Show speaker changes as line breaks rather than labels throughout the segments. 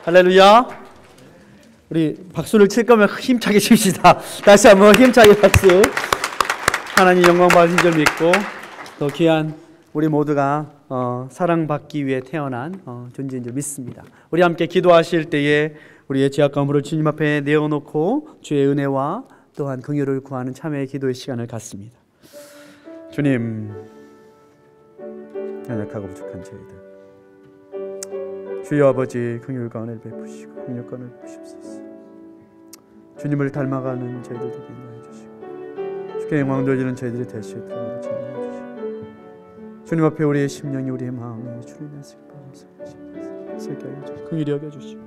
할렐루야. 우리 박수를 칠 거면 힘차게 칩시다. 다시 한번 힘차게 박수. 하나님 영광 받으신 줄 믿고 또 귀한 우리 모두가 사랑받기 위해 태어난 존재인 줄 믿습니다. 우리 함께 기도하실 때에 우리의 죄악과 허물을 주님 앞에 내어놓고 주의 은혜와 또한 긍휼을 구하는 참회의 기도의 시간을 갖습니다. 주님, 연약하고 부족한 저희들 주여 아버지 긍휼과 은혜를 베푸시고 능력과 은혜를 베푸시옵소서. 주님을 닮아가는 저희들 되게 인도해 주시고 주께 영광 돌리는 저희들이 될 수 있도록 인도해 주시고 주님 앞에 우리의 심령이 우리의 마음이 주님의 색깔 긍휼히 여겨 주시고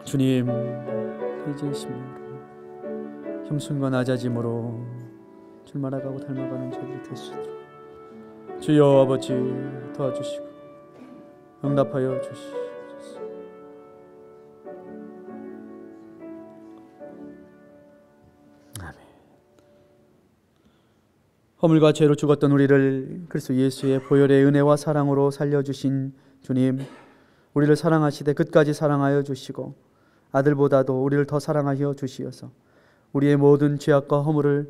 주님 회개의 심령으로 겸손과 낮아짐으로 주를 알아가고 닮아가는 저희들이 될 수 있도록 주여 아버지 도와주시고 응답하여 주시옵소서. 아멘. 허물과 죄로 죽었던 우리를 그리스도 예수의 보혈의 은혜와 사랑으로 살려주신 주님, 우리를 사랑하시되 끝까지 사랑하여 주시고 아들보다도 우리를 더 사랑하여 주시어서 우리의 모든 죄악과 허물을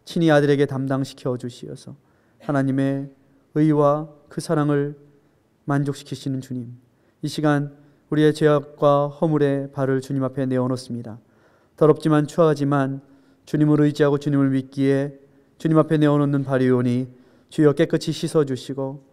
친히 아들에게 담당시켜 주시어서 하나님의 의와 그 사랑을 만족시키시는 주님, 이 시간 우리의 죄악과 허물의 발을 주님 앞에 내어놓습니다. 더럽지만 추하지만 주님을 의지하고 주님을 믿기에 주님 앞에 내어놓는 발이오니 주여 깨끗이 씻어주시고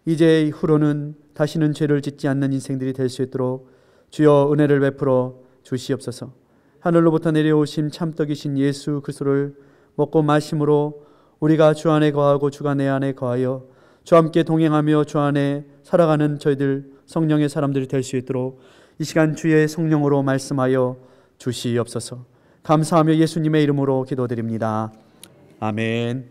이제 후로는 다시는 죄를 짓지 않는 인생들이 될 수 있도록 주여 은혜를 베풀어 주시옵소서. 하늘로부터 내려오신 참떡이신 예수 그리스도를 먹고 마심으로 우리가 주 안에 거하고 주가 내 안에 거하여 주와 함께 동행하며 주 안에 살아가는 저희들 성령의 사람들이 될 수 있도록 이 시간 주의 성령으로 말씀하여 주시옵소서. 감사하며 예수님의 이름으로 기도드립니다. 아멘.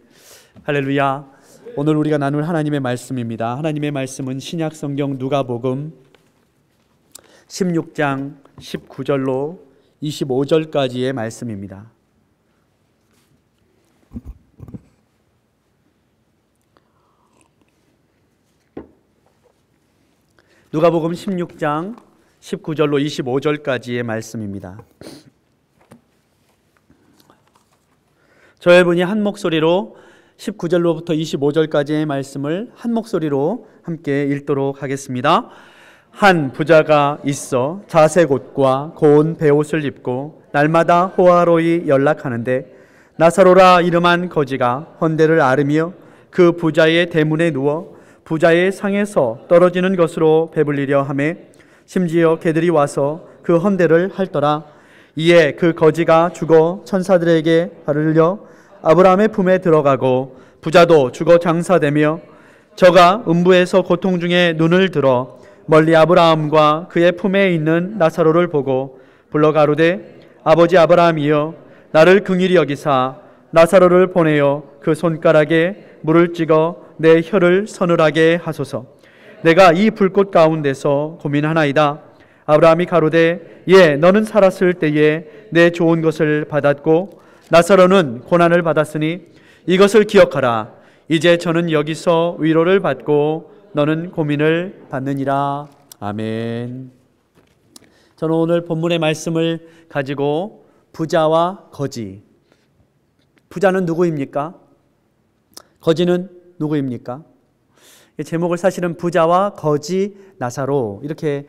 할렐루야. 오늘 우리가 나눌 하나님의 말씀입니다. 하나님의 말씀은 신약 성경 누가복음 16장 19절로 25절까지의 말씀입니다. 누가복음 16장 19절로 25절까지의 말씀입니다. 저희 분이 한 목소리로 19절로부터 25절까지의 말씀을 한 목소리로 함께 읽도록 하겠습니다. 한 부자가 있어 자색 옷과 고운 베옷을 입고 날마다 호화로이 연락하는데 나사로라 이름한 거지가 헌대를 앓으며 그 부자의 대문에 누워 부자의 상에서 떨어지는 것으로 배불리려 하매 심지어 개들이 와서 그 헌대를 핥더라. 이에 그 거지가 죽어 천사들에게 바르려 아브라함의 품에 들어가고 부자도 죽어 장사되며 저가 음부에서 고통 중에 눈을 들어 멀리 아브라함과 그의 품에 있는 나사로를 보고 불러 가로되 아버지 아브라함이여 나를 긍휼히 여기사 나사로를 보내어 그 손가락에 물을 찍어 내 혀를 서늘하게 하소서. 내가 이 불꽃 가운데서 고민하나이다. 아브라함이 가로되 예 너는 살았을 때에 내 좋은 것을 받았고 나사로는 고난을 받았으니 이것을 기억하라. 이제 저는 여기서 위로를 받고 너는 고민을 받느니라. 아멘. 저는 오늘 본문의 말씀을 가지고 부자와 거지, 부자는 누구입니까? 거지는 누구입니까? 제목을 사실은 부자와 거지 나사로 이렇게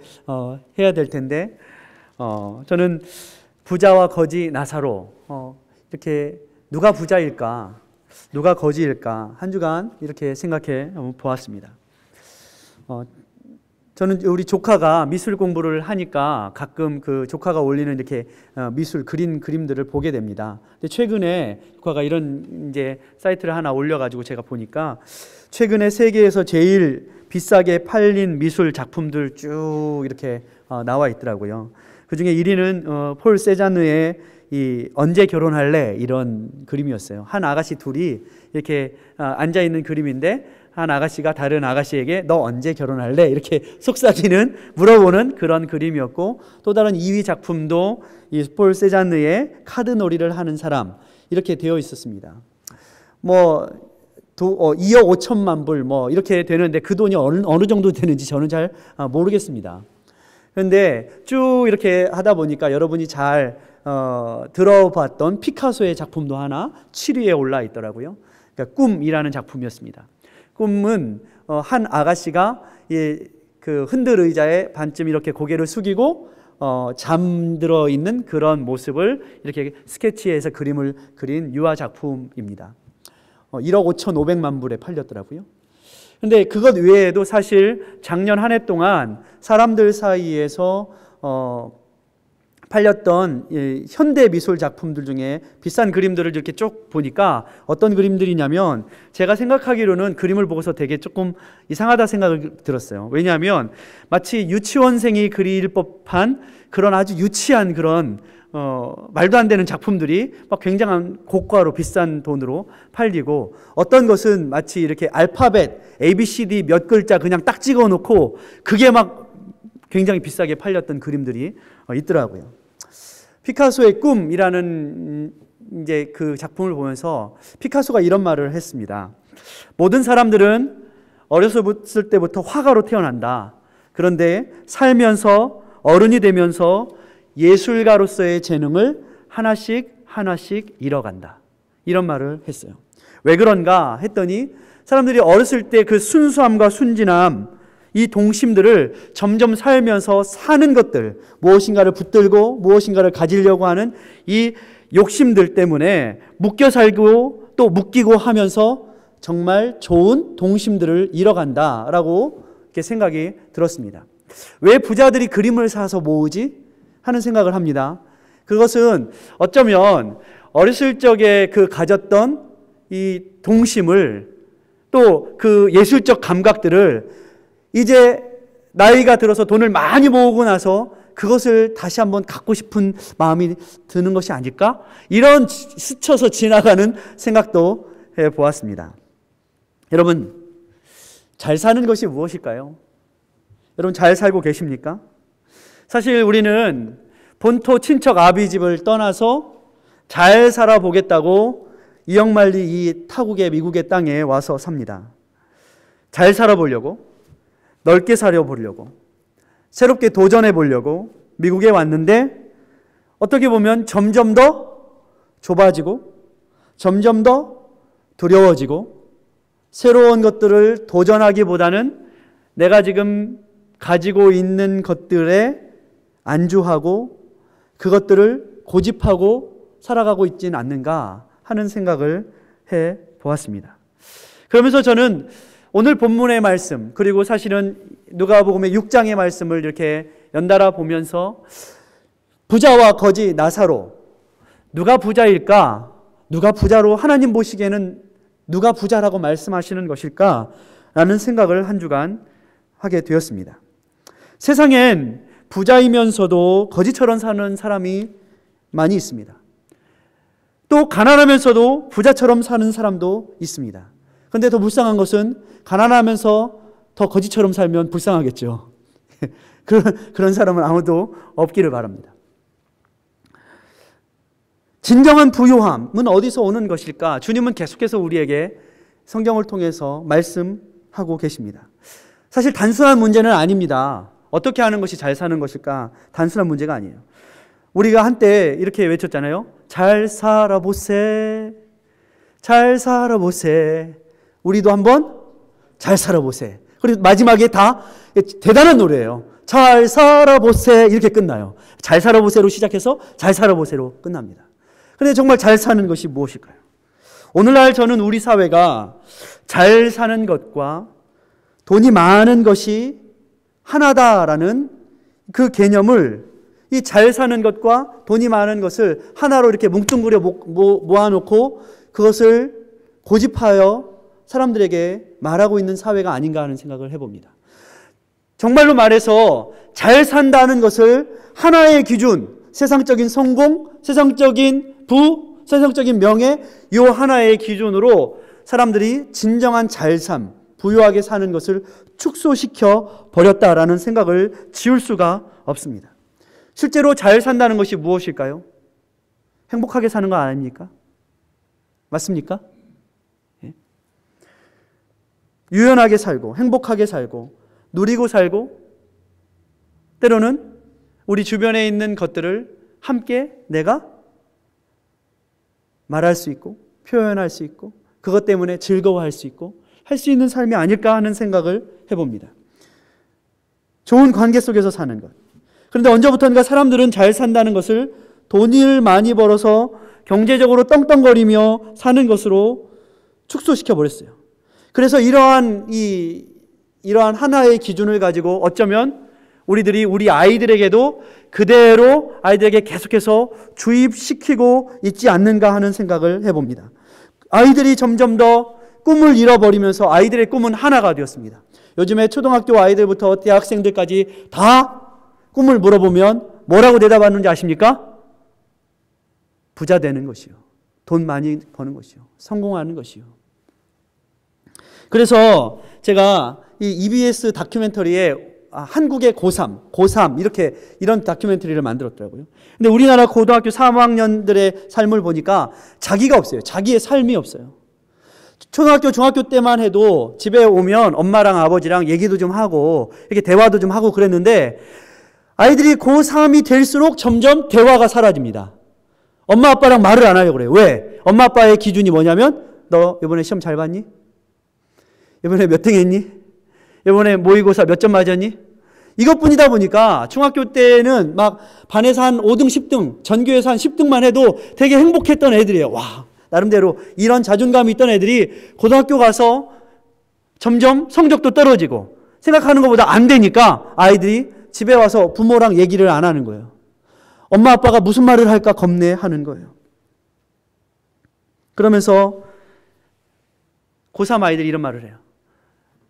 해야 될 텐데 저는 부자와 거지 나사로 이렇게 누가 부자일까 누가 거지일까 한 주간 이렇게 생각해 보았습니다. 저는 우리 조카가 미술 공부를 하니까 가끔 그 조카가 올리는 이렇게 미술 그림들을 보게 됩니다. 근데 최근에 조카가 이런 이제 사이트를 하나 올려가지고 제가 보니까 최근에 세계에서 제일 비싸게 팔린 미술 작품들 쭉 이렇게 나와 있더라고요. 그 중에 1위는 폴 세자느의 이 언제 결혼할래 이런 그림이었어요. 한 아가씨 둘이 이렇게 앉아 있는 그림인데 한 아가씨가 다른 아가씨에게 너 언제 결혼할래? 이렇게 속삭이는 물어보는 그런 그림이었고 또 다른 2위 작품도 이 폴 세자느의 카드놀이를 하는 사람 이렇게 되어 있었습니다. 2억 5천만 불 이렇게 되는데 그 돈이 어느 정도 되는지 저는 잘 모르겠습니다. 그런데 쭉 이렇게 하다 보니까 여러분이 잘 들어봤던 피카소의 작품도 하나 7위에 올라 있더라고요. 그러니까 꿈이라는 작품이었습니다. 꿈은 한 아가씨가 그 흔들 의자에 반쯤 이렇게 고개를 숙이고 잠들어 있는 그런 모습을 이렇게 스케치해서 그림을 그린 유화 작품입니다. 1억 5,500만 불에 팔렸더라고요. 근데 그것 외에도 사실 작년 한 해 동안 사람들 사이에서 팔렸던 현대 미술 작품들 중에 비싼 그림들을 이렇게 쭉 보니까 어떤 그림들이냐면 제가 생각하기로는 그림을 보고서 되게 조금 이상하다 생각을 들었어요. 왜냐하면 마치 유치원생이 그릴 법한 그런 아주 유치한 그런 말도 안 되는 작품들이 막 굉장한 고가로 비싼 돈으로 팔리고 어떤 것은 마치 이렇게 알파벳 ABCD 몇 글자 그냥 딱 찍어 놓고 그게 막 굉장히 비싸게 팔렸던 그림들이 있더라고요. 피카소의 꿈이라는 이제 그 작품을 보면서 피카소가 이런 말을 했습니다. 모든 사람들은 어렸을 때부터 화가로 태어난다. 그런데 살면서 어른이 되면서 예술가로서의 재능을 하나씩 잃어간다. 이런 말을 했어요. 왜 그런가 했더니 사람들이 어렸을 때 그 순수함과 순진함 이 동심들을 점점 살면서 사는 것들, 무엇인가를 붙들고 무엇인가를 가지려고 하는 이 욕심들 때문에 묶여 살고 또 묶이고 하면서 정말 좋은 동심들을 잃어간다라고 이렇게 생각이 들었습니다. 왜 부자들이 그림을 사서 모으지? 하는 생각을 합니다. 그것은 어쩌면 어렸을 적에 그 가졌던 이 동심을 또 그 예술적 감각들을 이제 나이가 들어서 돈을 많이 모으고 나서 그것을 다시 한번 갖고 싶은 마음이 드는 것이 아닐까? 이런 스쳐서 지나가는 생각도 해보았습니다. 여러분, 잘 사는 것이 무엇일까요? 여러분 잘 살고 계십니까? 사실 우리는 본토 친척 아비 집을 떠나서 잘 살아보겠다고 이역만리 이 타국의 미국의 땅에 와서 삽니다. 잘 살아보려고, 넓게 살아보려고, 새롭게 도전해 보려고 미국에 왔는데 어떻게 보면 점점 더 좁아지고 점점 더 두려워지고 새로운 것들을 도전하기보다는 내가 지금 가지고 있는 것들에 안주하고 그것들을 고집하고 살아가고 있지는 않는가 하는 생각을 해 보았습니다. 그러면서 저는 오늘 본문의 말씀 그리고 사실은 누가복음의 6장의 말씀을 이렇게 연달아 보면서 부자와 거지 나사로 누가 부자일까? 누가 부자로 하나님 보시기에는 누가 부자라고 말씀하시는 것일까? 라는 생각을 한 주간 하게 되었습니다. 세상엔 부자이면서도 거지처럼 사는 사람이 많이 있습니다. 또 가난하면서도 부자처럼 사는 사람도 있습니다. 그런데 더 불쌍한 것은 가난하면서 더 거지처럼 살면 불쌍하겠죠. 그런 사람은 아무도 없기를 바랍니다. 진정한 부요함은 어디서 오는 것일까? 주님은 계속해서 우리에게 성경을 통해서 말씀하고 계십니다. 사실 단순한 문제는 아닙니다. 어떻게 하는 것이 잘 사는 것일까? 단순한 문제가 아니에요. 우리가 한때 이렇게 외쳤잖아요. 잘 살아보세. 잘 살아보세. 우리도 한번 잘 살아보세. 그리고 마지막에 다 대단한 노래예요. 잘 살아보세. 이렇게 끝나요. 잘 살아보세로 시작해서 잘 살아보세로 끝납니다. 그런데 정말 잘 사는 것이 무엇일까요? 오늘날 저는 우리 사회가 잘 사는 것과 돈이 많은 것이 하나다라는 그 개념을, 이 잘 사는 것과 돈이 많은 것을 하나로 이렇게 뭉뚱그려 모아놓고 그것을 고집하여 사람들에게 말하고 있는 사회가 아닌가 하는 생각을 해봅니다. 정말로 말해서 잘 산다는 것을 하나의 기준, 세상적인 성공, 세상적인 부, 세상적인 명예, 이 하나의 기준으로 사람들이 진정한 잘 삶, 부유하게 사는 것을 축소시켜 버렸다라는 생각을 지울 수가 없습니다. 실제로 잘 산다는 것이 무엇일까요? 행복하게 사는 거 아닙니까? 맞습니까? 예. 유연하게 살고, 행복하게 살고, 누리고 살고, 때로는 우리 주변에 있는 것들을 함께 내가 말할 수 있고, 표현할 수 있고, 그것 때문에 즐거워할 수 있고, 할 수 있는 삶이 아닐까 하는 생각을 해봅니다. 좋은 관계 속에서 사는 것. 그런데 언제부턴가 사람들은 잘 산다는 것을 돈을 많이 벌어서 경제적으로 떵떵거리며 사는 것으로 축소시켜 버렸어요. 그래서 이러한 하나의 기준을 가지고 어쩌면 우리들이 우리 아이들에게도 그대로 아이들에게 계속해서 주입시키고 있지 않는가 하는 생각을 해봅니다. 아이들이 점점 더 꿈을 잃어버리면서 아이들의 꿈은 하나가 되었습니다. 요즘에 초등학교 아이들부터 대학생들까지 다 꿈을 물어보면 뭐라고 대답하는지 아십니까? 부자 되는 것이요. 돈 많이 버는 것이요. 성공하는 것이요. 그래서 제가 이 EBS 다큐멘터리에 한국의 고3 이런 다큐멘터리를 만들었더라고요. 근데 우리나라 고등학교 3학년들의 삶을 보니까 자기가 없어요. 자기의 삶이 없어요. 초등학교, 중학교 때만 해도 집에 오면 엄마랑 아버지랑 얘기도 좀 하고 이렇게 대화도 좀 하고 그랬는데 아이들이 고3이 될수록 점점 대화가 사라집니다. 엄마 아빠랑 말을 안 하려고 그래요. 왜? 엄마 아빠의 기준이 뭐냐면 너 이번에 시험 잘 봤니? 이번에 몇 등 했니? 이번에 모의고사 몇 점 맞았니? 이것뿐이다 보니까 중학교 때는 막 반에서 한 5등, 10등, 전교에서 한 10등만 해도 되게 행복했던 애들이에요. 와, 나름대로 이런 자존감이 있던 애들이 고등학교 가서 점점 성적도 떨어지고 생각하는 것보다 안 되니까 아이들이 집에 와서 부모랑 얘기를 안 하는 거예요. 엄마 아빠가 무슨 말을 할까 겁내하는 거예요. 그러면서 고3 아이들이 이런 말을 해요.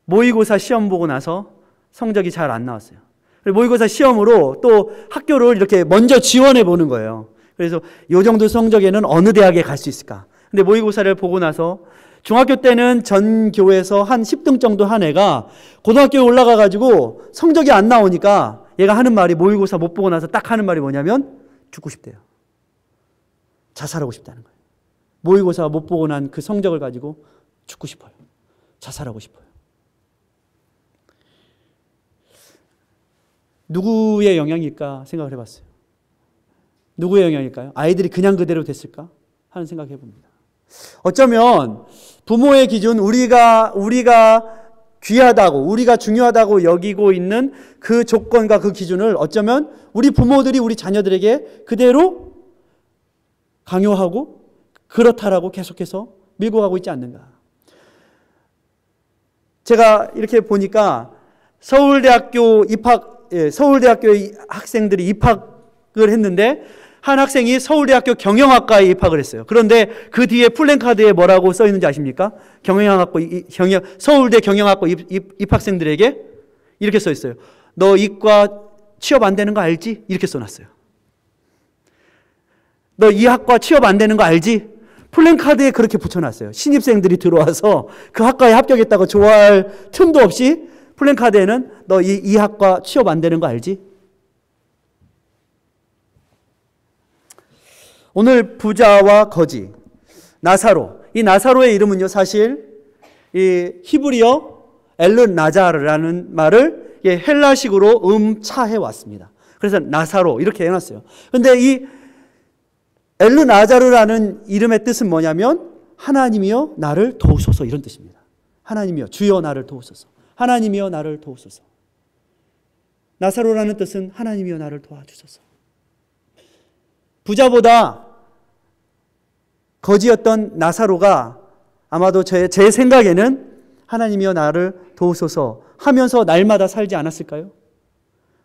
모의고사 시험 보고 나서 성적이 잘 안 나왔어요. 모의고사 시험으로 또 학교를 이렇게 먼저 지원해 보는 거예요. 그래서 이 정도 성적에는 어느 대학에 갈 수 있을까? 근데 모의고사를 보고 나서 중학교 때는 전 교에서 한 10등 정도 한 애가 고등학교에 올라가 가지고 성적이 안 나오니까 얘가 하는 말이 모의고사 못 보고 나서 딱 하는 말이 뭐냐면 죽고 싶대요. 자살하고 싶다는 거예요. 모의고사 못 보고 난 그 성적을 가지고 죽고 싶어요. 자살하고 싶어요. 누구의 영향일까 생각을 해봤어요. 누구의 영향일까요? 아이들이 그냥 그대로 됐을까 하는 생각 해봅니다. 어쩌면 부모의 기준, 우리가 귀하다고, 우리가 중요하다고 여기고 있는 그 조건과 그 기준을 어쩌면 우리 부모들이 우리 자녀들에게 그대로 강요하고 그렇다라고 계속해서 밀고 가고 있지 않는가. 제가 이렇게 보니까 서울대학교 학생들이 입학을 했는데 한 학생이 서울대학교 경영학과에 입학을 했어요. 그런데 그 뒤에 플랜카드에 뭐라고 써 있는지 아십니까? 서울대 경영학과 입학생들에게 이렇게 써 있어요. 너 이과 취업 안 되는 거 알지? 이렇게 써놨어요. 너 이 학과 취업 안 되는 거 알지? 플랜카드에 그렇게 붙여놨어요. 신입생들이 들어와서 그 학과에 합격했다고 좋아할 틈도 없이 플랜카드에는 너 이 학과 취업 안 되는 거 알지? 오늘 부자와 거지, 나사로. 이 나사로의 이름은요, 사실 이 히브리어 엘르나자르라는 말을 헬라식으로 음차해 왔습니다. 그래서 나사로 이렇게 해놨어요. 그런데 이 엘르나자르라는 이름의 뜻은 뭐냐면 하나님이여 나를 도우소서, 이런 뜻입니다. 하나님이여 주여 나를 도우소서. 하나님이여 나를 도우소서. 나사로라는 뜻은 하나님이여 나를 도와주소서. 부자보다 거지였던 나사로가 아마도 제 생각에는 하나님이여 나를 도우소서 하면서 날마다 살지 않았을까요?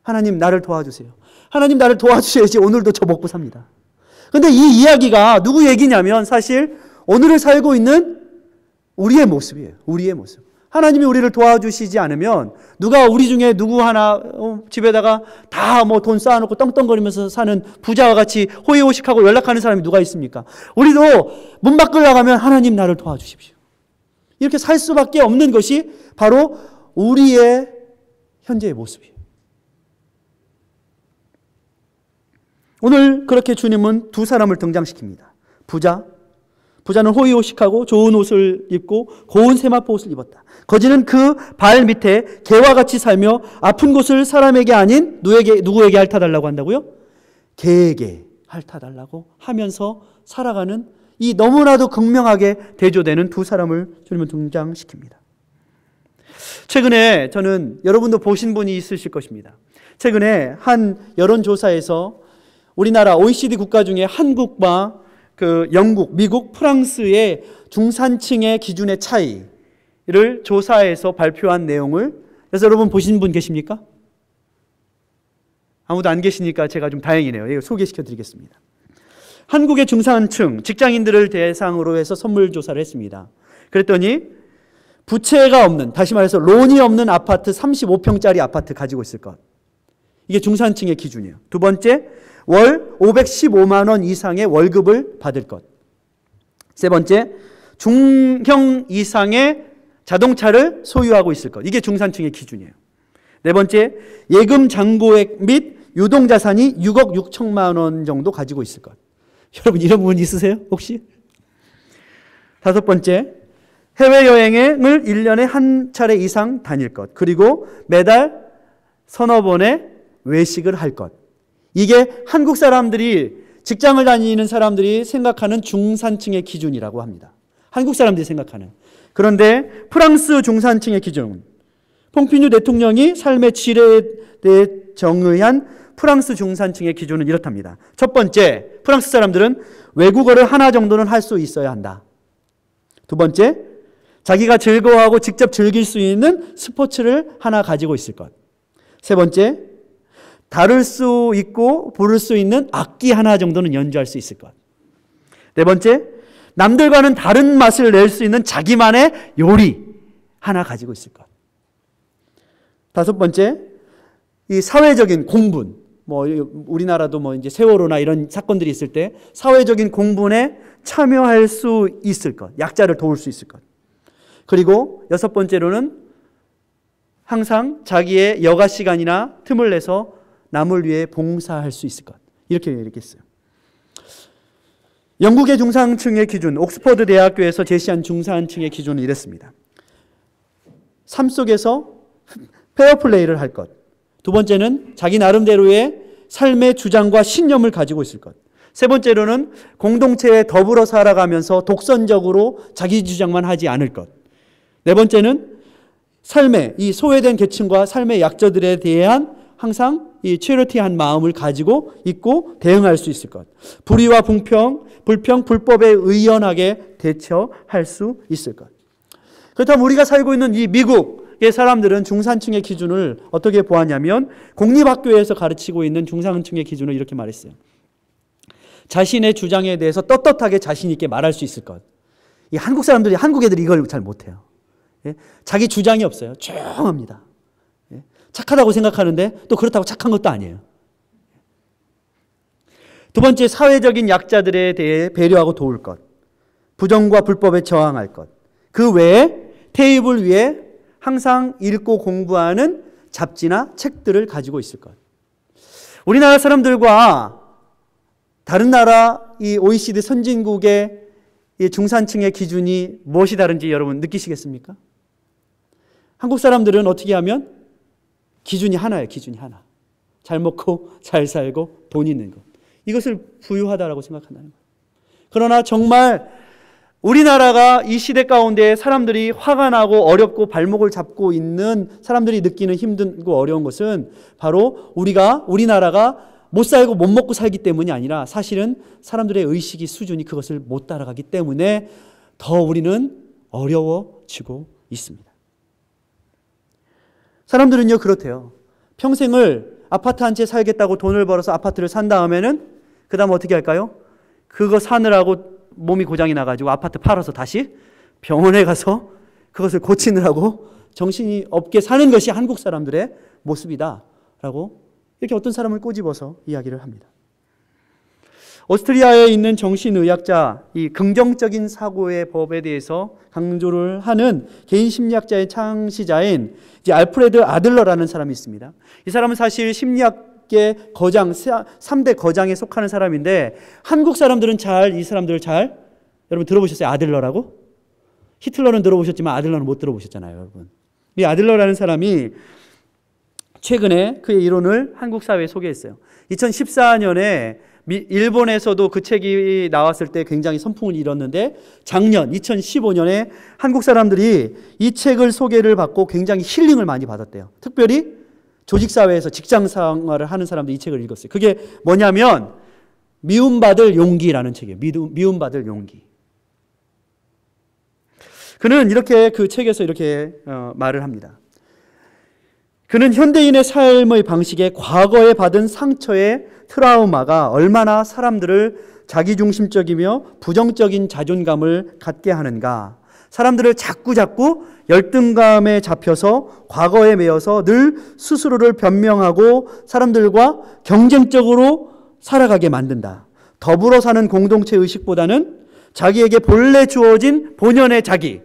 하나님 나를 도와주세요. 하나님 나를 도와주셔야지 오늘도 저 먹고 삽니다. 그런데 이 이야기가 누구 얘기냐면 사실 오늘을 살고 있는 우리의 모습이에요. 우리의 모습. 하나님이 우리를 도와주시지 않으면 누가 우리 중에 누구 하나 집에다가 다 뭐 돈 쌓아놓고 떵떵거리면서 사는 부자와 같이 호의호식하고 연락하는 사람이 누가 있습니까? 우리도 문 밖을 나가면 하나님 나를 도와주십시오. 이렇게 살 수밖에 없는 것이 바로 우리의 현재의 모습이에요. 오늘 그렇게 주님은 두 사람을 등장시킵니다. 부자는 호의호식하고 좋은 옷을 입고 고운 세마포 옷을 입었다. 거지는 그 발 밑에 개와 같이 살며 아픈 곳을 사람에게 아닌 누구에게 핥아달라고 한다고요? 개에게 핥아달라고 하면서 살아가는 이 너무나도 극명하게 대조되는 두 사람을 주님은 등장시킵니다. 최근에 저는 여러분도 보신 분이 있으실 것입니다. 최근에 한 여론조사에서 우리나라 OECD 국가 중에 한국과 영국, 미국, 프랑스의 중산층의 기준의 차이를 조사해서 발표한 내용을 그래서 여러분 보신 분 계십니까? 아무도 안 계시니까 제가 좀 다행이네요. 이거 소개시켜 드리겠습니다. 한국의 중산층 직장인들을 대상으로 해서 선물 조사를 했습니다. 그랬더니 부채가 없는, 다시 말해서 론이 없는 아파트 35평짜리 아파트 가지고 있을 것. 이게 중산층의 기준이에요. 두 번째, 월 515만 원 이상의 월급을 받을 것. 세 번째, 중형 이상의 자동차를 소유하고 있을 것. 이게 중산층의 기준이에요. 네 번째, 예금 잔고액 및 유동자산이 6억 6천만 원 정도 가지고 있을 것. 여러분 이런 분 있으세요? 혹시? 다섯 번째, 해외여행을 1년에 한 차례 이상 다닐 것. 그리고 매달 서너 번의 외식을 할 것. 이게 한국 사람들이 직장을 다니는 사람들이 생각하는 중산층의 기준이라고 합니다. 한국 사람들이 생각하는. 그런데 프랑스 중산층의 기준은 퐁피뉴 대통령이 삶의 질에 대해 정의한 프랑스 중산층의 기준은 이렇답니다. 첫 번째, 프랑스 사람들은 외국어를 하나 정도는 할 수 있어야 한다. 두 번째, 자기가 즐거워하고 직접 즐길 수 있는 스포츠를 하나 가지고 있을 것. 세 번째, 다룰 수 있고 부를 수 있는 악기 하나 정도는 연주할 수 있을 것. 네 번째, 남들과는 다른 맛을 낼 수 있는 자기만의 요리 하나 가지고 있을 것. 다섯 번째, 이 사회적인 공분, 우리나라도 이제 세월호나 이런 사건들이 있을 때 사회적인 공분에 참여할 수 있을 것, 약자를 도울 수 있을 것. 그리고 여섯 번째로는 항상 자기의 여가 시간이나 틈을 내서 남을 위해 봉사할 수 있을 것. 이렇게 얘기했어요. 영국의 중산층의 기준, 옥스퍼드 대학교에서 제시한 중산층의 기준은 이랬습니다. 삶 속에서 페어플레이를 할 것. 두 번째는 자기 나름대로의 삶의 주장과 신념을 가지고 있을 것. 세 번째로는 공동체에 더불어 살아가면서 독선적으로 자기 주장만 하지 않을 것. 네 번째는 삶의 이 소외된 계층과 삶의 약자들에 대한 항상 이 체리티한 마음을 가지고 있고 대응할 수 있을 것. 불의와 불평, 불법에 의연하게 대처할 수 있을 것. 그렇다면 우리가 살고 있는 이 미국의 사람들은 중산층의 기준을 어떻게 보았냐면 공립학교에서 가르치고 있는 중산층의 기준을 이렇게 말했어요. 자신의 주장에 대해서 떳떳하게 자신 있게 말할 수 있을 것. 이 한국 애들이 이걸 잘 못해요. 자기 주장이 없어요. 조용합니다. 착하다고 생각하는데 또 그렇다고 착한 것도 아니에요. 두 번째, 사회적인 약자들에 대해 배려하고 도울 것. 부정과 불법에 저항할 것. 그 외에 테이블 위에 항상 읽고 공부하는 잡지나 책들을 가지고 있을 것. 우리나라 사람들과 다른 나라 이 OECD 선진국의 이 중산층의 기준이 무엇이 다른지 여러분 느끼시겠습니까? 한국 사람들은 어떻게 하면 기준이 하나예요. 기준이 하나. 잘 먹고 잘 살고 돈 있는 것. 이것을 부유하다라고 생각한다는 거예요. 그러나 정말 우리나라가 이 시대 가운데 사람들이 화가 나고 어렵고 발목을 잡고 있는 사람들이 느끼는 힘들고 어려운 것은 바로 우리나라가 못 살고 못 먹고 살기 때문이 아니라 사실은 사람들의 의식이 수준이 그것을 못 따라가기 때문에 더 우리는 어려워지고 있습니다. 사람들은요 그렇대요. 평생을 아파트 한 채 살겠다고 돈을 벌어서 아파트를 산 다음에는 그 다음 어떻게 할까요? 그거 사느라고 몸이 고장이 나가지고 아파트 팔아서 다시 병원에 가서 그것을 고치느라고 정신이 없게 사는 것이 한국 사람들의 모습이다라고 이렇게 어떤 사람을 꼬집어서 이야기를 합니다. 오스트리아에 있는 정신의학자, 이 긍정적인 사고의 법에 대해서 강조를 하는 개인 심리학자의 창시자인 이제 알프레드 아들러라는 사람이 있습니다. 이 사람은 사실 심리학계 거장, 3대 거장에 속하는 사람인데 한국 사람들은 이 사람들을 잘 여러분 들어보셨어요? 아들러라고? 히틀러는 들어보셨지만 아들러는 못 들어보셨잖아요, 여러분. 이 아들러라는 사람이 최근에 그의 이론을 한국 사회에 소개했어요. 2014년에 일본에서도 그 책이 나왔을 때 굉장히 선풍을 일었는데 작년 2015년에 한국 사람들이 이 책을 소개를 받고 굉장히 힐링을 많이 받았대요. 특별히 조직사회에서 직장생활을 하는 사람들이 이 책을 읽었어요. 그게 뭐냐면 미움받을 용기라는 책이에요. 미움받을 용기. 그는 이렇게 그 책에서 이렇게 말을 합니다. 그는 현대인의 삶의 방식에 과거에 받은 상처의 트라우마가 얼마나 사람들을 자기중심적이며 부정적인 자존감을 갖게 하는가. 사람들을 자꾸 열등감에 잡혀서 과거에 매여서 늘 스스로를 변명하고 사람들과 경쟁적으로 살아가게 만든다. 더불어 사는 공동체 의식보다는 자기에게 본래 주어진 본연의 자기,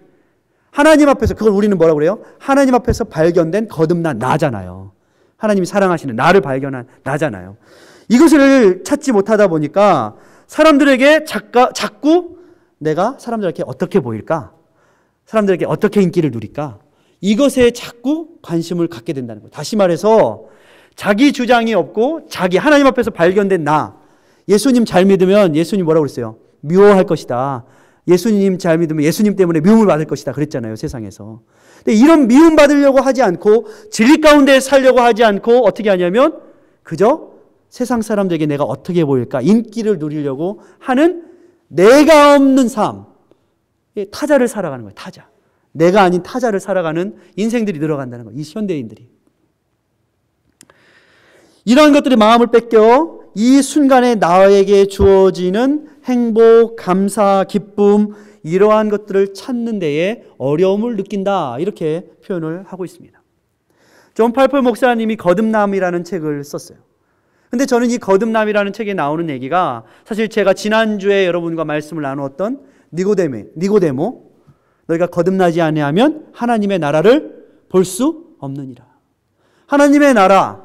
하나님 앞에서, 그걸 우리는 뭐라고 그래요? 하나님 앞에서 발견된 거듭난 나잖아요. 하나님이 사랑하시는 나를 발견한 나잖아요. 이것을 찾지 못하다 보니까 사람들에게 자꾸 내가 사람들에게 어떻게 보일까? 사람들에게 어떻게 인기를 누릴까? 이것에 자꾸 관심을 갖게 된다는 거예요. 다시 말해서 자기 주장이 없고 하나님 앞에서 발견된 나. 예수님 잘 믿으면 예수님 뭐라고 그랬어요? 미워할 것이다. 예수님 잘 믿으면 예수님 때문에 미움을 받을 것이다 그랬잖아요, 세상에서. 근데 이런 미움 받으려고 하지 않고 진리 가운데 살려고 하지 않고 어떻게 하냐면 그저 세상 사람들에게 내가 어떻게 보일까? 인기를 누리려고 하는 내가 없는 삶. 타자를 살아가는 거예요, 타자. 내가 아닌 타자를 살아가는 인생들이 늘어간다는 거예요, 이 현대인들이. 이러한 것들이 마음을 뺏겨 이 순간에 나에게 주어지는 행복, 감사, 기쁨 이러한 것들을 찾는 데에 어려움을 느낀다 이렇게 표현을 하고 있습니다. 존 팔펄 목사님이 거듭남이라는 책을 썼어요. 근데 저는 이 거듭남이라는 책에 나오는 얘기가 사실 제가 지난주에 여러분과 말씀을 나누었던 니고데모 너희가 거듭나지 아니하면 하나님의 나라를 볼 수 없느니라. 하나님의 나라,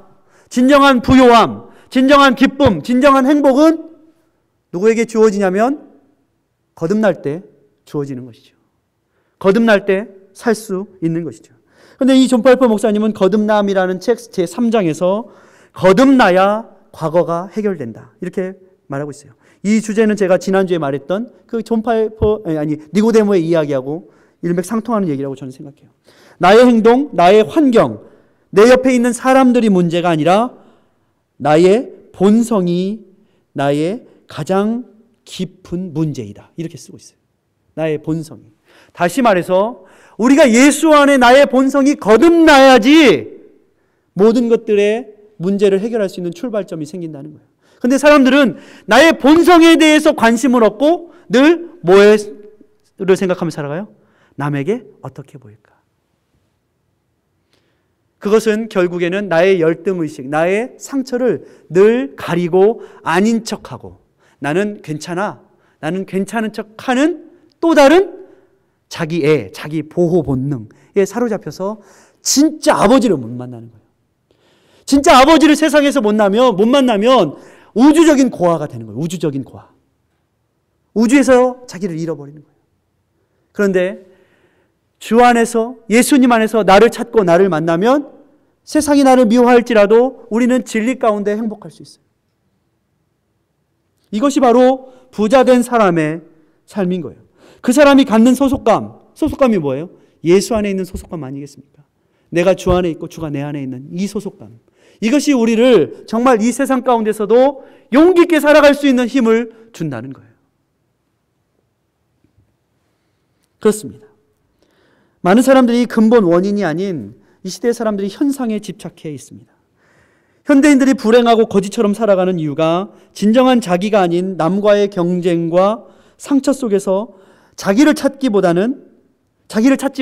진정한 부요함, 진정한 기쁨, 진정한 행복은 누구에게 주어지냐면 거듭날 때 주어지는 것이죠. 거듭날 때 살 수 있는 것이죠. 그런데 이 존 팔펄 목사님은 거듭남이라는 책 제3장에서 거듭나야 과거가 해결된다 이렇게 말하고 있어요. 이 주제는 제가 지난주에 말했던 그 니고데모의 이야기하고 일맥상통하는 얘기라고 저는 생각해요. 나의 행동, 나의 환경, 내 옆에 있는 사람들이 문제가 아니라 나의 본성이 나의 가장 깊은 문제이다 이렇게 쓰고 있어요. 나의 본성이. 다시 말해서 우리가 예수 안에 나의 본성이 거듭나야지 모든 것들의 문제를 해결할 수 있는 출발점이 생긴다는 거예요. 그런데 사람들은 나의 본성에 대해서 관심을 얻고 늘 뭐를 생각하며 살아가요? 남에게 어떻게 보일까? 그것은 결국에는 나의 열등의식, 나의 상처를 늘 가리고 아닌 척하고 나는 괜찮아, 나는 괜찮은 척하는 또 다른 자기 보호 본능에 사로잡혀서 진짜 아버지를 못 만나는 거예요. 진짜 아버지를 세상에서 못 만나면 우주적인 고아가 되는 거예요. 우주적인 고아. 우주에서 자기를 잃어버리는 거예요. 그런데 주 안에서, 예수님 안에서 나를 찾고 나를 만나면 세상이 나를 미워할지라도 우리는 진리 가운데 행복할 수 있어요. 이것이 바로 부자된 사람의 삶인 거예요. 그 사람이 갖는 소속감이 뭐예요? 예수 안에 있는 소속감 아니겠습니까? 내가 주 안에 있고 주가 내 안에 있는 이 소속감. 이것이 우리를 정말 이 세상 가운데서도 용기 있게 살아갈 수 있는 힘을 준다는 거예요. 그렇습니다. 많은 사람들이 근본 원인이 아닌 이 시대의 사람들이 현상에 집착해 있습니다. 현대인들이 불행하고 거지처럼 살아가는 이유가 진정한 자기가 아닌 남과의 경쟁과 상처 속에서 자기를 찾지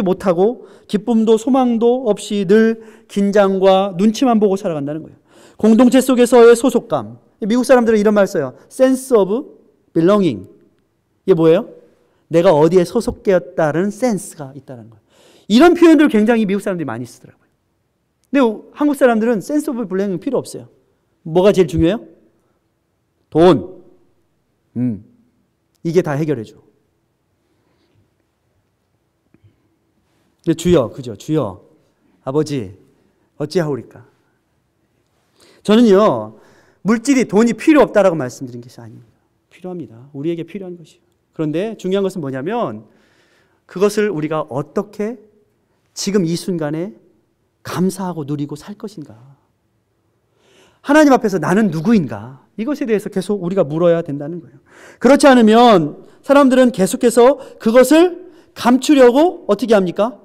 못하고 기쁨도 소망도 없이 늘 긴장과 눈치만 보고 살아간다는 거예요. 공동체 속에서의 소속감. 미국 사람들은 이런 말 써요. sense of belonging. 이게 뭐예요? 내가 어디에 소속되었다는 센스가 있다는 거예요. 이런 표현들을 굉장히 미국 사람들이 많이 쓰더라고요. 근데 한국 사람들은 sense of belonging 필요 없어요. 뭐가 제일 중요해요? 돈. 이게 다 해결해 줘. 주여, 그죠? 주여, 아버지, 어찌하오리까? 저는요, 물질이 돈이 필요 없다라고 말씀드린 것이 아닙니다. 필요합니다. 우리에게 필요한 것이요. 그런데 중요한 것은 뭐냐면 그것을 우리가 어떻게 지금 이 순간에 감사하고 누리고 살 것인가? 하나님 앞에서 나는 누구인가? 이것에 대해서 계속 우리가 물어야 된다는 거예요. 그렇지 않으면 사람들은 계속해서 그것을 감추려고 어떻게 합니까?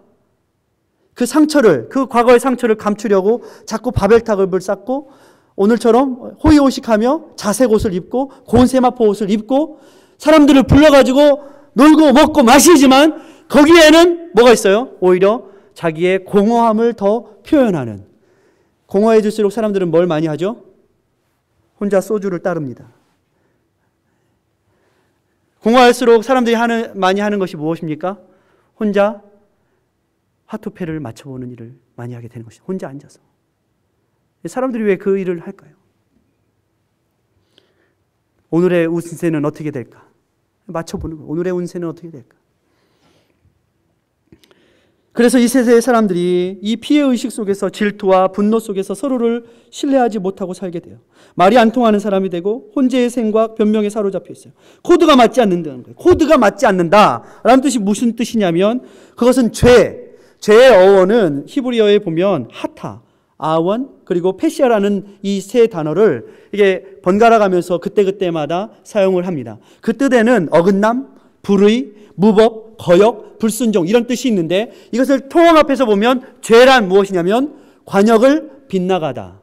그 과거의 상처를 감추려고 자꾸 바벨탑을 쌓고 오늘처럼 호의호식하며 자색 옷을 입고 고운 세마포 옷을 입고 사람들을 불러가지고 놀고 먹고 마시지만 거기에는 뭐가 있어요? 오히려 자기의 공허함을 더 표현하는. 공허해질수록 사람들은 뭘 많이 하죠? 혼자 소주를 따릅니다. 공허할수록 사람들이 많이 하는 것이 무엇입니까? 혼자 화투패를 맞춰보는 일을 많이 하게 되는 것이죠. 혼자 앉아서. 사람들이 왜 그 일을 할까요? 오늘의 운세는 어떻게 될까? 맞춰보는 거예요. 오늘의 운세는 어떻게 될까? 그래서 이 세대의 사람들이 이 피해의식 속에서 질투와 분노 속에서 서로를 신뢰하지 못하고 살게 돼요. 말이 안 통하는 사람이 되고 혼재의 생각, 변명에 사로잡혀 있어요. 코드가 맞지 않는다는 거예요. 코드가 맞지 않는다라는 뜻이 무슨 뜻이냐면 그것은 죄의 어원은 히브리어에 보면 하타, 아원, 그리고 페시아라는 이 세 단어를 이게 번갈아 가면서 그때그때마다 사용을 합니다. 그 뜻에는 어긋남, 불의, 무법, 거역, 불순종 이런 뜻이 있는데 이것을 통합해서 보면 죄란 무엇이냐면 관역을 빗나가다.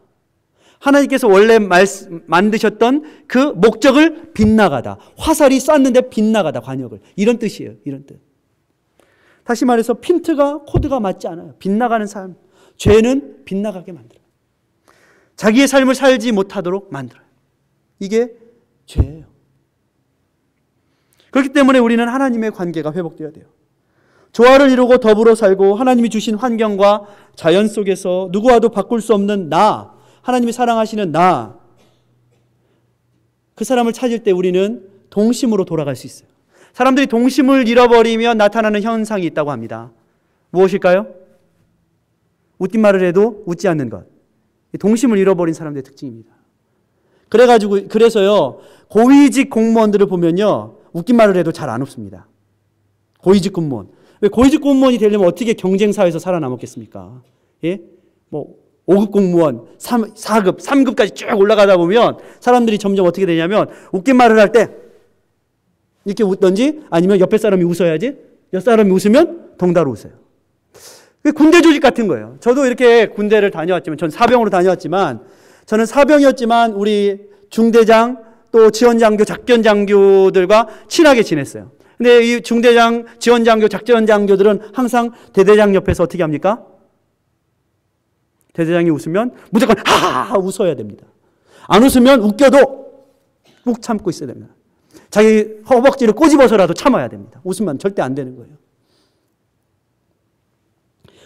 하나님께서 원래 만드셨던 그 목적을 빗나가다. 화살이 쐈는데 빗나가다. 관역을. 이런 뜻이에요. 이런 뜻. 다시 말해서 코드가 맞지 않아요. 빗나가는 삶. 죄는 빗나가게 만들어요. 자기의 삶을 살지 못하도록 만들어요. 이게 죄예요. 그렇기 때문에 우리는 하나님의 관계가 회복되어야 돼요. 조화를 이루고 더불어 살고 하나님이 주신 환경과 자연 속에서 누구와도 바꿀 수 없는 나, 하나님이 사랑하시는 나, 그 사람을 찾을 때 우리는 동심으로 돌아갈 수 있어요. 사람들이 동심을 잃어버리면 나타나는 현상이 있다고 합니다. 무엇일까요? 웃긴 말을 해도 웃지 않는 것. 동심을 잃어버린 사람들의 특징입니다. 그래서요, 고위직 공무원들을 보면요, 웃긴 말을 해도 잘 안 웃습니다. 고위직 공무원. 왜 고위직 공무원이 되려면 어떻게 경쟁사회에서 살아남았겠습니까? 예? 5급 공무원, 4급, 3급까지 쭉 올라가다 보면 사람들이 점점 어떻게 되냐면 웃긴 말을 할 때 이렇게 웃던지 아니면 옆에 사람이 웃어야지 옆 사람이 웃으면 덩달아 웃어요. 군대 조직 같은 거예요. 저도 이렇게 군대를 다녀왔지만, 전 사병으로 다녀왔지만, 저는 사병이었지만 우리 중대장 또 지원장교, 작전장교들과 친하게 지냈어요. 근데 이 중대장, 지원장교, 작전장교들은 항상 대대장 옆에서 어떻게 합니까? 대대장이 웃으면 무조건 하하하 웃어야 됩니다. 안 웃으면 웃겨도 꾹 참고 있어야 됩니다. 자기 허벅지를 꼬집어서라도 참아야 됩니다. 웃으면 절대 안 되는 거예요.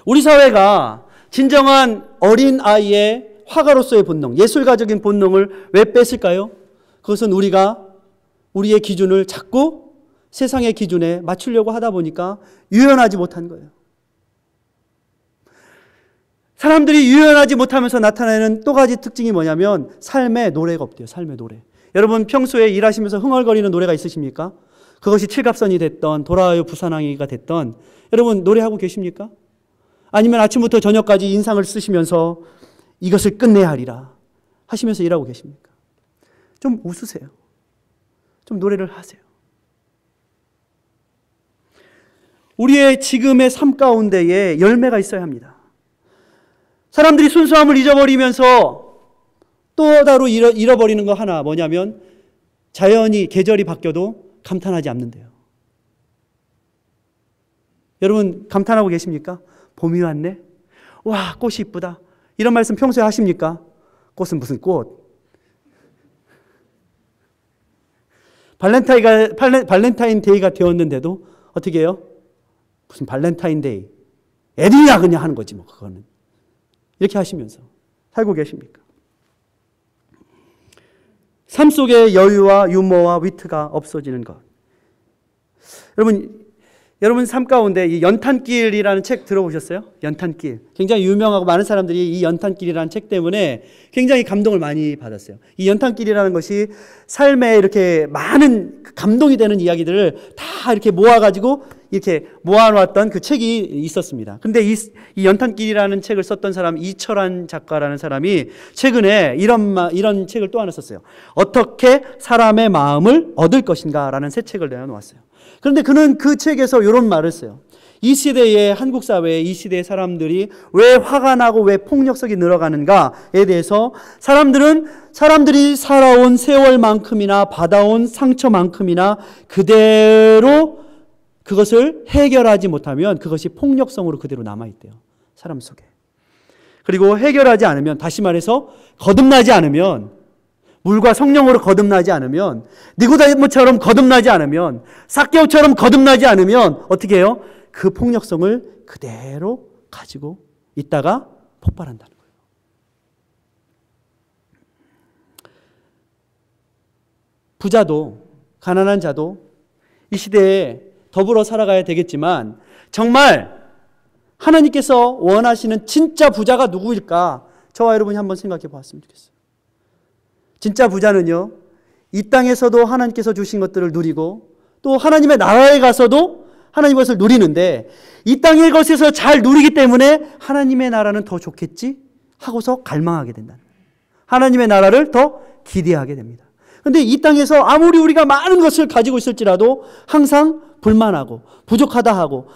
우리 사회가 진정한 어린 아이의 화가로서의 본능, 예술가적인 본능을 왜 뺐을까요? 그것은 우리가 우리의 기준을 자꾸 세상의 기준에 맞추려고 하다 보니까 유연하지 못한 거예요. 사람들이 유연하지 못하면서 나타나는 또 가지 특징이 뭐냐면 삶의 노래가 없대요. 삶의 노래. 여러분 평소에 일하시면서 흥얼거리는 노래가 있으십니까? 그것이 칠갑선이 됐던 돌아와요 부산항이가 됐던 여러분 노래하고 계십니까? 아니면 아침부터 저녁까지 인상을 쓰시면서 이것을 끝내야 하리라 하시면서 일하고 계십니까? 좀 웃으세요. 좀 노래를 하세요. 우리의 지금의 삶 가운데에 열매가 있어야 합니다. 사람들이 순수함을 잊어버리면서 또 다로 잃어버리는 거 하나 뭐냐면 자연이 계절이 바뀌어도 감탄하지 않는데요. 여러분 감탄하고 계십니까? 봄이 왔네? 와 꽃이 이쁘다. 이런 말씀 평소에 하십니까? 꽃은 무슨 꽃? 발렌타인데이가 되었는데도 어떻게 해요? 무슨 발렌타인데이 애들이야 그냥 하는 거지 뭐 그거는. 이렇게 하시면서 살고 계십니까? 삶 속에 여유와 유머와 위트가 없어지는 것. 여러분 삶 가운데 이 연탄길이라는 책 들어보셨어요? 연탄길. 굉장히 유명하고 많은 사람들이 이 연탄길이라는 책 때문에 굉장히 감동을 많이 받았어요. 이 연탄길이라는 것이 삶에 이렇게 많은 감동이 되는 이야기들을 다 이렇게 모아가지고 이렇게 모아놨던 그 책이 있었습니다. 근데 이 연탄길이라는 책을 썼던 사람 이철환 작가라는 사람이 최근에 이런 책을 또 하나 썼어요. 어떻게 사람의 마음을 얻을 것인가라는 새 책을 내놓았어요. 그런데 그는 그 책에서 이런 말을 써요. 이 시대의 한국 사회에 이 시대의 사람들이 왜 화가 나고 왜 폭력성이 늘어가는가에 대해서 사람들이 살아온 세월만큼이나 받아온 상처만큼이나 그대로 그것을 해결하지 못하면 그것이 폭력성으로 그대로 남아있대요. 사람 속에. 그리고 해결하지 않으면 다시 말해서 거듭나지 않으면 물과 성령으로 거듭나지 않으면 니고데모처럼 거듭나지 않으면 삭개오처럼 거듭나지 않으면 어떻게 해요? 그 폭력성을 그대로 가지고 있다가 폭발한다는 거예요. 부자도 가난한 자도 이 시대에 더불어 살아가야 되겠지만 정말 하나님께서 원하시는 진짜 부자가 누구일까? 저와 여러분이 한번 생각해 보았으면 좋겠어요. 진짜 부자는요, 이 땅에서도 하나님께서 주신 것들을 누리고 또 하나님의 나라에 가서도 하나님 것을 누리는데 이 땅의 것에서 잘 누리기 때문에 하나님의 나라는 더 좋겠지 하고서 갈망하게 된다. 하나님의 나라를 더 기대하게 됩니다. 그런데 이 땅에서 아무리 우리가 많은 것을 가지고 있을지라도 항상 불만하고 부족하다 하고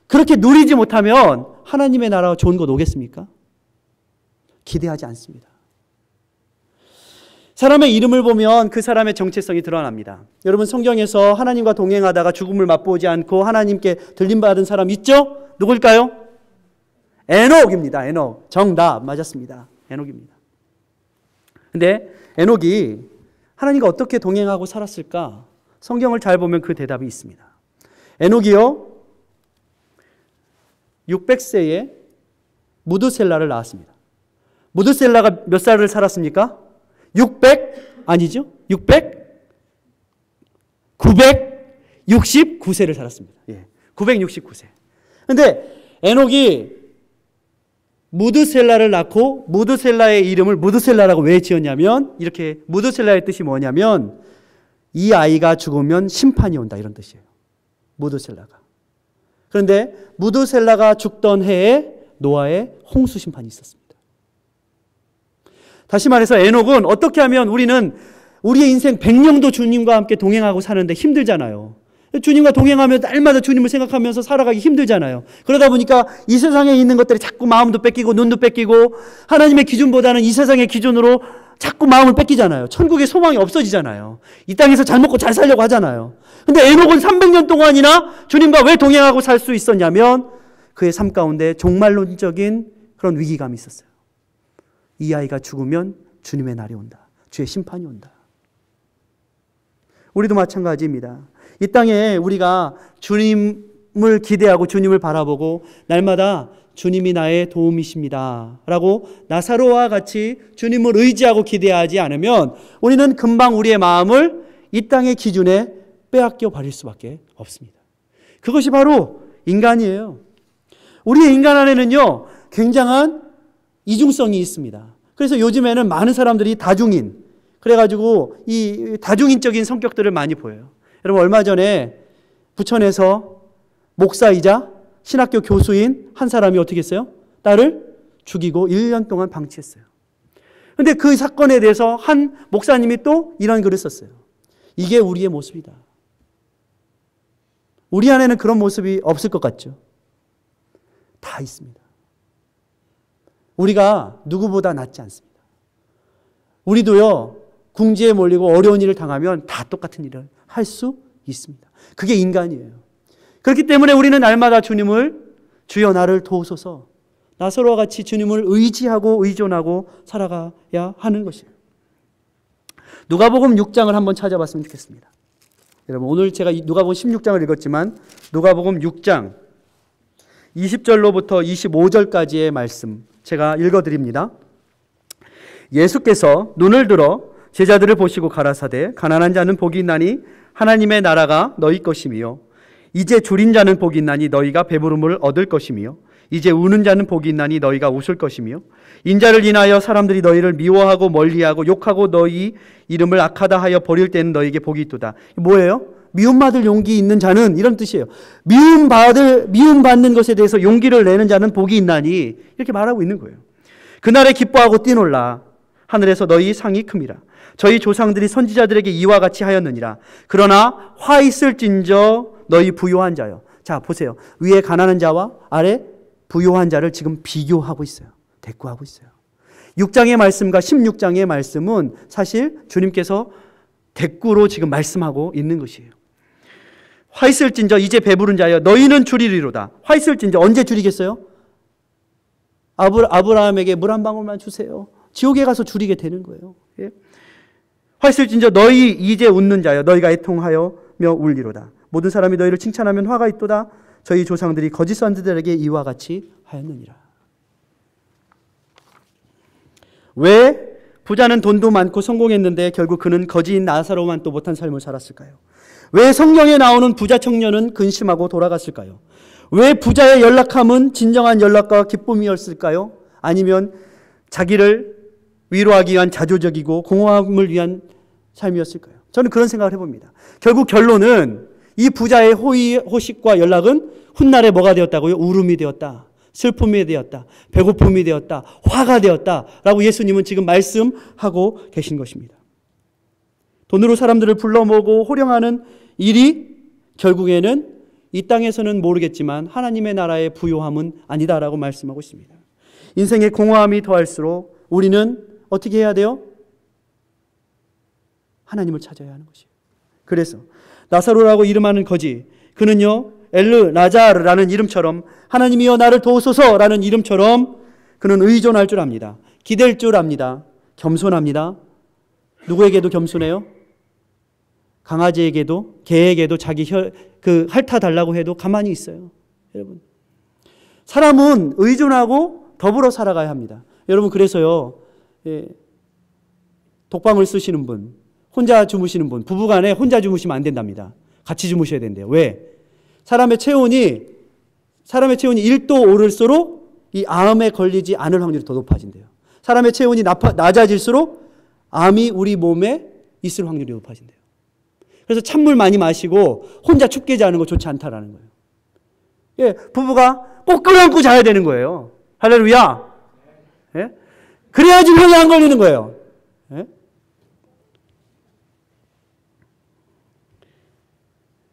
그렇게 누리지 못하면 하나님의 나라가 좋은 것 오겠습니까? 기대하지 않습니다. 사람의 이름을 보면 그 사람의 정체성이 드러납니다. 여러분 성경에서 하나님과 동행하다가 죽음을 맛보지 않고 하나님께 들림받은 사람 있죠? 누굴까요? 에녹입니다. 에녹. 정답 맞았습니다. 에녹입니다. 근데 에녹이 하나님과 어떻게 동행하고 살았을까? 성경을 잘 보면 그 대답이 있습니다. 에녹이요 600세에 무드셀라를 낳았습니다. 무드셀라가 몇 살을 살았습니까? 969세를 살았습니다. 예, 969세. 근데 에녹이 무드셀라를 낳고 무드셀라의 이름을 무드셀라라고 왜 지었냐면 이렇게 무드셀라의 뜻이 뭐냐면 이 아이가 죽으면 심판이 온다 이런 뜻이에요. 무드셀라가. 그런데 무드셀라가 죽던 해에 노아의 홍수 심판이 있었습니다. 다시 말해서 에녹은 어떻게 하면 우리는 우리의 인생 100년도 주님과 함께 동행하고 사는데 힘들잖아요. 주님과 동행하며 날마다 주님을 생각하면서 살아가기 힘들잖아요. 그러다 보니까 이 세상에 있는 것들이 자꾸 마음도 뺏기고 눈도 뺏기고 하나님의 기준보다는 이 세상의 기준으로 자꾸 마음을 뺏기잖아요. 천국의 소망이 없어지잖아요. 이 땅에서 잘 먹고 잘 살려고 하잖아요. 근데 에녹은 300년 동안이나 주님과 왜 동행하고 살 수 있었냐면 그의 삶 가운데 종말론적인 그런 위기감이 있었어요. 이 아이가 죽으면 주님의 날이 온다. 주의 심판이 온다. 우리도 마찬가지입니다. 이 땅에 우리가 주님을 기대하고 주님을 바라보고 날마다 주님이 나의 도움이십니다 라고 나사로와 같이 주님을 의지하고 기대하지 않으면 우리는 금방 우리의 마음을 이 땅의 기준에 빼앗겨 버릴 수밖에 없습니다. 그것이 바로 인간이에요. 우리의 인간 안에는요, 굉장한 이중성이 있습니다. 그래서 요즘에는 많은 사람들이 다중인, 그래가지고 이 다중인적인 성격들을 많이 보여요. 여러분, 얼마 전에 부천에서 목사이자 신학교 교수인 한 사람이 어떻게 했어요? 딸을 죽이고 1년 동안 방치했어요. 그런데 그 사건에 대해서 한 목사님이 또 이런 글을 썼어요. 이게 우리의 모습이다. 우리 안에는 그런 모습이 없을 것 같죠? 다 있습니다. 우리가 누구보다 낫지 않습니다. 우리도요, 궁지에 몰리고 어려운 일을 당하면 다 똑같은 일을 할 수 있습니다. 그게 인간이에요. 그렇기 때문에 우리는 날마다 주님을 주여 나를 도우소서, 나사로와 같이 주님을 의지하고 의존하고 살아가야 하는 것이에요. 누가복음 6장을 한번 찾아봤으면 좋겠습니다. 여러분, 오늘 제가 누가복음 16장을 읽었지만 누가복음 6장 20절로부터 25절까지의 말씀 제가 읽어드립니다. 예수께서 눈을 들어 제자들을 보시고 가라사대 가난한 자는 복이 있나니 하나님의 나라가 너희 것이며 이제 줄인 자는 복이 있나니 너희가 배부름을 얻을 것이며 이제 우는 자는 복이 있나니 너희가 웃을 것이며 인자를 인하여 사람들이 너희를 미워하고 멀리하고 욕하고 너희 이름을 악하다 하여 버릴 때는 너희에게 복이 있도다. 뭐예요? 미움받을 용기 있는 자는, 이런 뜻이에요. 미움받는 것에 대해서 용기를 내는 자는 복이 있나니, 이렇게 말하고 있는 거예요. 그날에 기뻐하고 뛰놀라. 하늘에서 너희 상이 큼이라. 저희 조상들이 선지자들에게 이와 같이 하였느니라. 그러나 화 있을진저 너희 부요한 자여. 자, 보세요. 위에 가난한 자와 아래 부요한 자를 지금 비교하고 있어요. 대꾸하고 있어요. 6장의 말씀과 16장의 말씀은 사실 주님께서 대꾸로 지금 말씀하고 있는 것이에요. 화 있을진저 이제 배부른 자여 너희는 줄이리로다. 화 있을진저 언제 줄이겠어요? 아브라함에게 물 한 방울만 주세요. 지옥에 가서 줄이게 되는 거예요. 예? 화 있을진저 너희 이제 웃는 자여 너희가 애통하여며 울리로다. 모든 사람이 너희를 칭찬하면 화가 있도다. 저희 조상들이 거짓 선지자들에게 이와 같이 하였느니라. 왜 부자는 돈도 많고 성공했는데 결국 그는 거지인 나사로만 또 못한 삶을 살았을까요? 왜 성경에 나오는 부자 청년은 근심하고 돌아갔을까요? 왜 부자의 연락함은 진정한 연락과 기쁨이었을까요? 아니면 자기를 위로하기 위한 자조적이고 공허함을 위한 삶이었을까요? 저는 그런 생각을 해봅니다. 결국 결론은 이 부자의 호식과 연락은 훗날에 뭐가 되었다고요? 울음이 되었다. 슬픔이 되었다. 배고픔이 되었다. 화가 되었다. 라고 예수님은 지금 말씀하고 계신 것입니다. 돈으로 사람들을 불러 모으고 호령하는 일이 결국에는 이 땅에서는 모르겠지만 하나님의 나라의 부요함은 아니다라고 말씀하고 있습니다. 인생의 공허함이 더할수록 우리는 어떻게 해야 돼요? 하나님을 찾아야 하는 것이에요. 그래서 나사로라고 이름하는 거지, 그는요 엘르 나자르라는 이름처럼 하나님이여 나를 도우소서라는 이름처럼 그는 의존할 줄 압니다. 기댈 줄 압니다. 겸손합니다. 누구에게도 겸손해요? 강아지에게도, 개에게도 자기 핥아달라고 해도 가만히 있어요. 여러분, 사람은 의존하고 더불어 살아가야 합니다. 여러분, 그래서요, 독방을 쓰시는 분, 혼자 주무시는 분, 부부간에 혼자 주무시면 안 된답니다. 같이 주무셔야 된대요. 왜? 사람의 체온이 1도 오를수록 이 암에 걸리지 않을 확률이 더 높아진대요. 사람의 체온이 낮아질수록 암이 우리 몸에 있을 확률이 높아진대요. 그래서 찬물 많이 마시고 혼자 춥게 자는 거 좋지 않다라는 거예요. 예, 부부가 꼭 끌어안고 자야 되는 거예요. 할렐루야. 예? 그래야지 병이 안 걸리는 거예요. 예?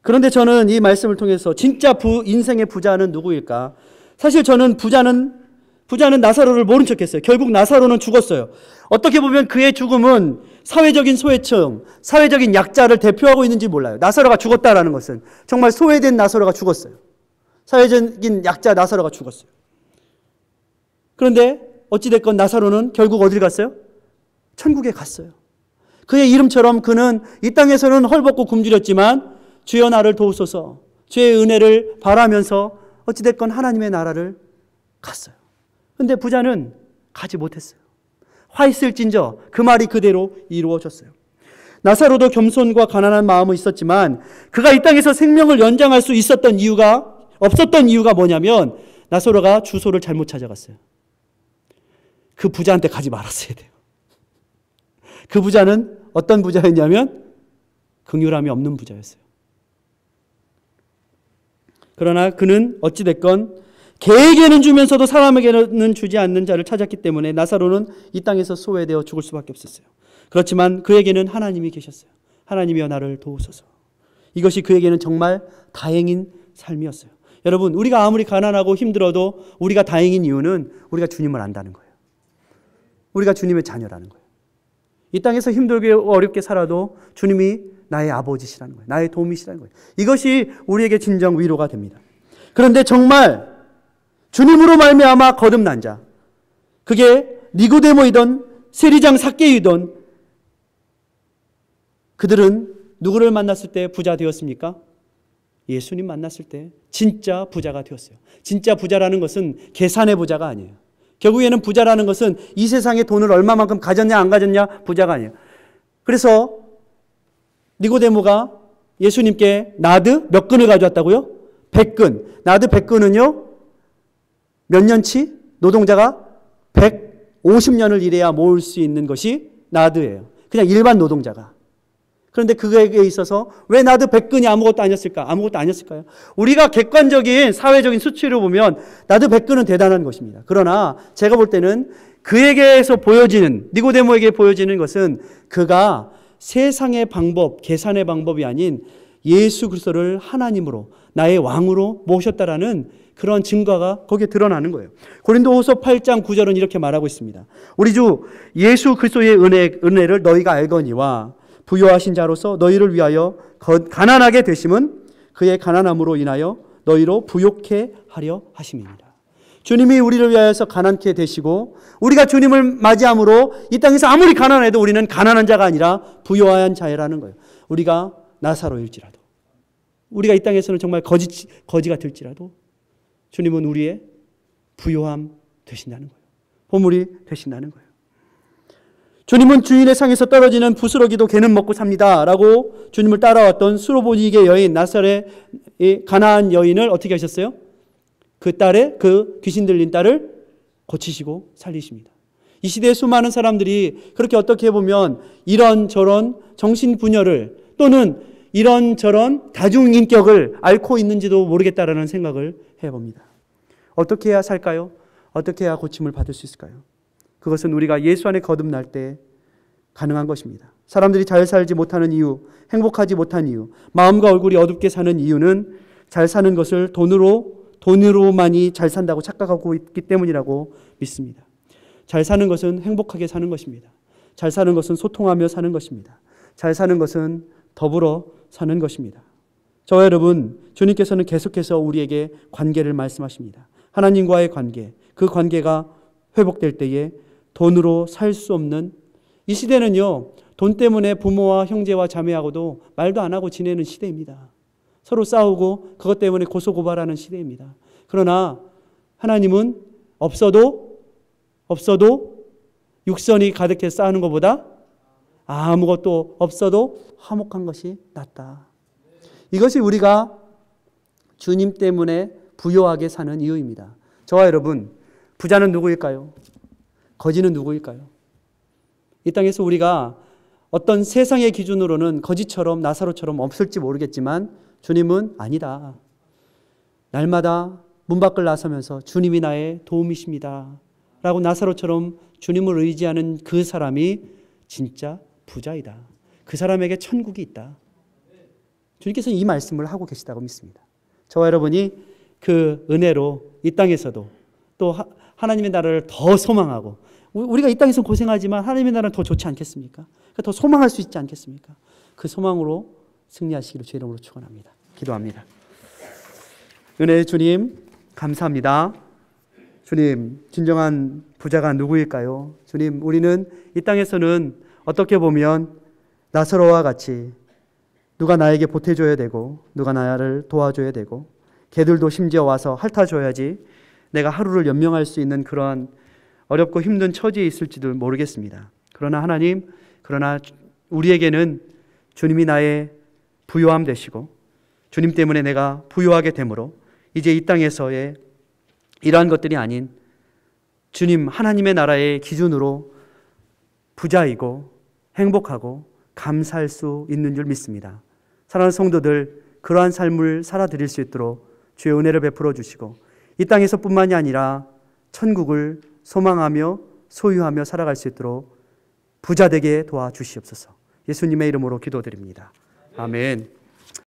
그런데 저는 이 말씀을 통해서 진짜 인생의 부자는 누구일까? 사실 저는 부자는 나사로를 모른 척했어요. 결국 나사로는 죽었어요. 어떻게 보면 그의 죽음은 사회적인 소외층, 사회적인 약자를 대표하고 있는지 몰라요. 나사로가 죽었다라는 것은 정말 소외된 나사로가 죽었어요. 사회적인 약자 나사로가 죽었어요. 그런데 어찌됐건 나사로는 결국 어딜 갔어요? 천국에 갔어요. 그의 이름처럼 그는 이 땅에서는 헐벗고 굶주렸지만 주여 나를 도우소서, 주의 은혜를 바라면서 어찌됐건 하나님의 나라를 갔어요. 근데 부자는 가지 못했어요. 화 있을진저 그 말이 그대로 이루어졌어요. 나사로도 겸손과 가난한 마음은 있었지만 그가 이 땅에서 생명을 연장할 수 없었던 이유가 뭐냐면 나사로가 주소를 잘못 찾아갔어요. 그 부자한테 가지 말았어야 돼요. 그 부자는 어떤 부자였냐면 긍휼함이 없는 부자였어요. 그러나 그는 어찌됐건 개에게는 주면서도 사람에게는 주지 않는 자를 찾았기 때문에 나사로는 이 땅에서 소외되어 죽을 수밖에 없었어요. 그렇지만 그에게는 하나님이 계셨어요. 하나님이여 나를 도우소서. 이것이 그에게는 정말 다행인 삶이었어요. 여러분, 우리가 아무리 가난하고 힘들어도 우리가 다행인 이유는 우리가 주님을 안다는 거예요. 우리가 주님의 자녀라는 거예요. 이 땅에서 힘들게 어렵게 살아도 주님이 나의 아버지시라는 거예요. 나의 도움이시라는 거예요. 이것이 우리에게 진정 위로가 됩니다. 그런데 정말 주님으로 말미암아 거듭난 자, 그게 니고데모이든 세리장 삭개이든 그들은 누구를 만났을 때 부자 되었습니까? 예수님 만났을 때 진짜 부자가 되었어요. 진짜 부자라는 것은 계산의 부자가 아니에요. 결국에는 부자라는 것은 이 세상에 돈을 얼마만큼 가졌냐 안 가졌냐 부자가 아니에요. 그래서 니고데모가 예수님께 나드 몇 근을 가져왔다고요? 100근. 나드 100근은요 몇 년치? 노동자가 150년을 일해야 모을 수 있는 것이 나드예요. 그냥 일반 노동자가. 그런데 그에게 있어서 왜 나드 100근이 아무것도 아니었을까? 아무것도 아니었을까요? 우리가 객관적인 사회적인 수치로 보면 나드 100근은 대단한 것입니다. 그러나 제가 볼 때는 그에게서 보여지는, 니고데모에게 보여지는 것은 그가 세상의 방법, 계산의 방법이 아닌 예수 그리스도를 하나님으로 나의 왕으로 모셨다라는 그런 증거가 거기에 드러나는 거예요. 고린도후서 8장 9절은 이렇게 말하고 있습니다. 우리 주 예수 그리스도의 은혜를 너희가 알거니와 부요하신 자로서 너희를 위하여 가난하게 되심은 그의 가난함으로 인하여 너희로 부욕해 하려 하심입니다. 주님이 우리를 위하여서 가난케 되시고 우리가 주님을 맞이함으로 이 땅에서 아무리 가난해도 우리는 가난한 자가 아니라 부요한 자라는 거예요. 우리가 나사로일지라도, 우리가 이 땅에서는 정말 거지 같을지라도 주님은 우리의 부요함 되신다는 거예요. 보물이 되신다는 거예요. 주님은 주인의 상에서 떨어지는 부스러기도 개는 먹고 삽니다 라고 주님을 따라왔던 수로보니게 여인, 나사렛의 가나안 여인을 어떻게 하셨어요? 그 귀신 들린 딸을 고치시고 살리십니다. 이 시대의 수많은 사람들이 그렇게 어떻게 보면 이런저런 정신분열을 또는 이런저런 다중인격을 앓고 있는지도 모르겠다라는 생각을 해봅니다. 어떻게 해야 살까요? 어떻게 해야 고침을 받을 수 있을까요? 그것은 우리가 예수 안에 거듭날 때 가능한 것입니다. 사람들이 잘 살지 못하는 이유, 행복하지 못한 이유, 마음과 얼굴이 어둡게 사는 이유는 잘 사는 것을 돈으로만이 잘 산다고 착각하고 있기 때문이라고 믿습니다. 잘 사는 것은 행복하게 사는 것입니다. 잘 사는 것은 소통하며 사는 것입니다. 잘 사는 것은 더불어 사는 것입니다. 저와 여러분, 주님께서는 계속해서 우리에게 관계를 말씀하십니다. 하나님과의 관계, 그 관계가 회복될 때에 돈으로 살 수 없는, 이 시대는요, 돈 때문에 부모와 형제와 자매하고도 말도 안 하고 지내는 시대입니다. 서로 싸우고 그것 때문에 고소고발하는 시대입니다. 그러나 하나님은 없어도 육선이 가득해 싸우는 것보다 아무것도 없어도 화목한 것이 낫다. 이것이 우리가 주님 때문에 부요하게 사는 이유입니다. 저와 여러분, 부자는 누구일까요? 거지는 누구일까요? 이 땅에서 우리가 어떤 세상의 기준으로는 거지처럼 나사로처럼 없을지 모르겠지만 주님은 아니다. 날마다 문 밖을 나서면서 주님이 나의 도움이십니다 라고 나사로처럼 주님을 의지하는 그 사람이 진짜 부자이다. 그 사람에게 천국이 있다. 주님께서는 이 말씀을 하고 계시다고 믿습니다. 저와 여러분이 그 은혜로 이 땅에서도 또 하나님의 나라를 더 소망하고, 우리가 이 땅에서 고생하지만 하나님의 나라는 더 좋지 않겠습니까? 더 소망할 수 있지 않겠습니까? 그 소망으로 승리하시기를 주의 이름으로 축원합니다. 기도합니다. 은혜의 주님, 감사합니다. 주님, 진정한 부자가 누구일까요? 주님, 우리는 이 땅에서는 어떻게 보면 나사로와 같이 누가 나에게 보태줘야 되고 누가 나를 도와줘야 되고 개들도 심지어 와서 핥아줘야지 내가 하루를 연명할 수 있는 그러한 어렵고 힘든 처지에 있을지도 모르겠습니다. 그러나 하나님, 그러나 우리에게는 주님이 나의 부요함 되시고 주님 때문에 내가 부요하게 되므로 이제 이 땅에서의 이러한 것들이 아닌 주님 하나님의 나라의 기준으로 부자이고 행복하고 감사할 수 있는 줄 믿습니다. 사랑하는 성도들, 그러한 삶을 살아드릴 수 있도록 주의 은혜를 베풀어 주시고 이 땅에서뿐만이 아니라 천국을 소망하며 소유하며 살아갈 수 있도록 부자 되게 도와주시옵소서. 예수님의 이름으로 기도드립니다. 아멘.